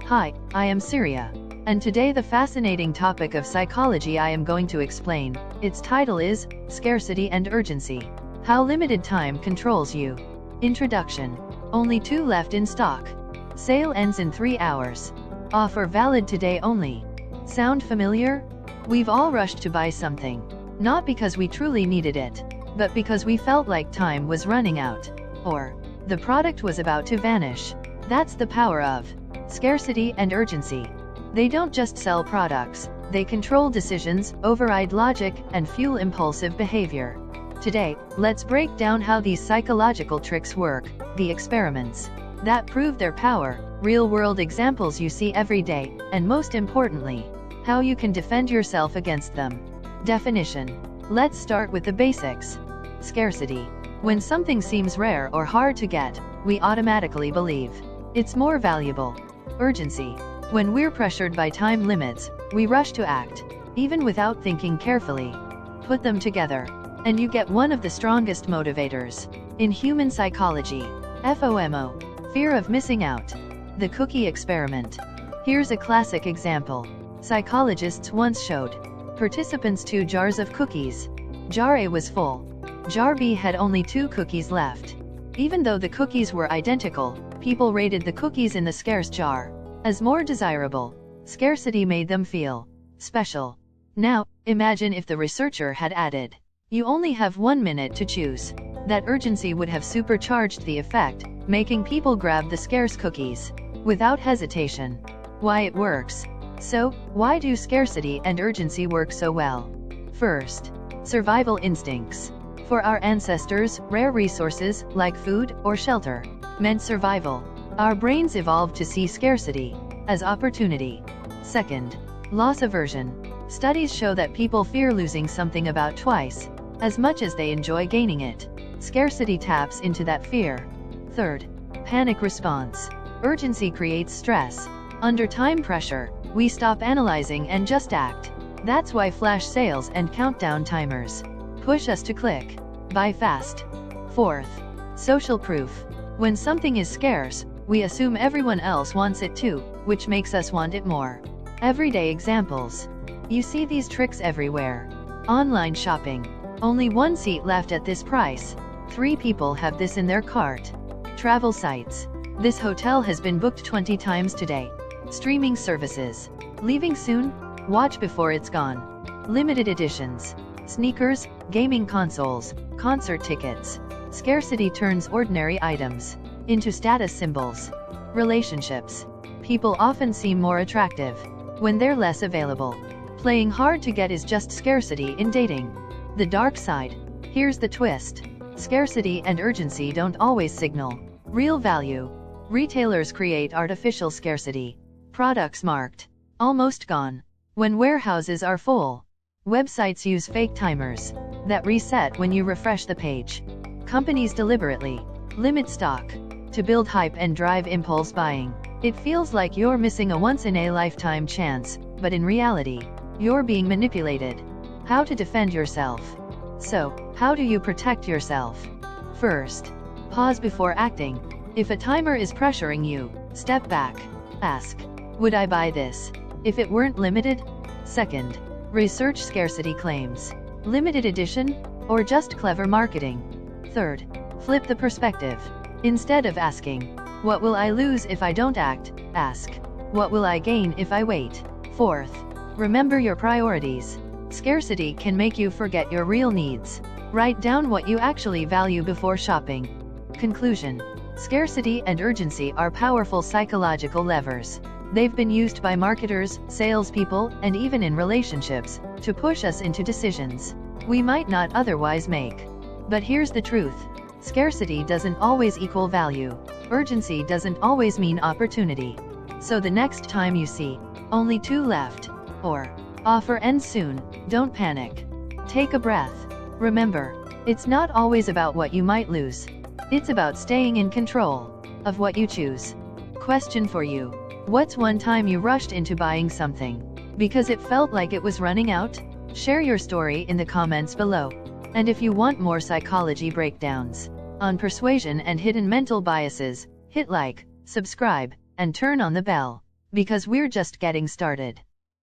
Hi, I am Syria. And today the fascinating topic of psychology I am going to explain, its title is, Scarcity and Urgency. How limited time controls you. Introduction. Only 2 left in stock. Sale ends in 3 hours. Offer valid today only. Sound familiar? We've all rushed to buy something. Not because we truly needed it, but because we felt like time was running out. Or, the product was about to vanish. That's the power of scarcity and urgency. They don't just sell products, they control decisions, override logic, and fuel impulsive behavior. Today, let's break down how these psychological tricks work, the experiments that prove their power, real-world examples you see every day, and most importantly, how you can defend yourself against them. Definition. Let's start with the basics. Scarcity. When something seems rare or hard to get, we automatically believe it's more valuable. Urgency. When we're pressured by time limits, we rush to act, even without thinking carefully. Put them together, and you get one of the strongest motivators in human psychology. FOMO. Fear of missing out. The cookie experiment. Here's a classic example. Psychologists once showed participants 2 jars of cookies. Jar A was full. Jar B had only 2 cookies left. Even though the cookies were identical, people rated the cookies in the scarce jar as more desirable. Scarcity made them feel special. Now, imagine if the researcher had added, "You only have 1 minute to choose." That urgency would have supercharged the effect, making people grab the scarce cookies without hesitation. Why it works. So, why do scarcity and urgency work so well? First, survival instincts. For our ancestors, rare resources, like food or shelter, meant survival. Our brains evolved to see scarcity as opportunity. Second, loss aversion. Studies show that people fear losing something about twice as much as they enjoy gaining it. Scarcity taps into that fear. Third, panic response. Urgency creates stress. Under time pressure, we stop analyzing and just act. That's why flash sales and countdown timers push us to click, buy fast. Fourth, social proof. When something is scarce, we assume everyone else wants it too, which makes us want it more. Everyday examples. You see these tricks everywhere. Online shopping. Only 1 seat left at this price. 3 people have this in their cart. Travel sites. This hotel has been booked 20 times today. Streaming services. Leaving soon? Watch before it's gone. Limited editions. Sneakers, gaming consoles, concert tickets. Scarcity turns ordinary items into status symbols. Relationships. People often seem more attractive when they're less available. Playing hard to get is just scarcity in dating. The dark side. Here's the twist. Scarcity and urgency don't always signal real value. Retailers create artificial scarcity. Products marked almost gone when warehouses are full. Websites use fake timers that reset when you refresh the page. Companies deliberately limit stock to build hype and drive impulse buying. It feels like you're missing a once-in-a-lifetime chance, but in reality, you're being manipulated. How to defend yourself. So, how do you protect yourself? First, pause before acting. If a timer is pressuring you, step back. Ask, would I buy this if it weren't limited? Second, research scarcity claims. Limited edition, or just clever marketing? Third, flip the perspective. Instead of asking, what will I lose if I don't act? Ask, what will I gain if I wait? Fourth, remember your priorities. Scarcity can make you forget your real needs. Write down what you actually value before shopping. Conclusion. Scarcity and urgency are powerful psychological levers. They've been used by marketers, salespeople, and even in relationships to push us into decisions we might not otherwise make. But here's the truth. Scarcity doesn't always equal value. Urgency doesn't always mean opportunity. So the next time you see, only 2 left, or offer ends soon, don't panic. Take a breath. Remember, it's not always about what you might lose. It's about staying in control of what you choose. Question for you. What's one time you rushed into buying something because it felt like it was running out? Share your story in the comments below. And if you want more psychology breakdowns on persuasion and hidden mental biases, hit like, subscribe, and turn on the bell. because we're just getting started.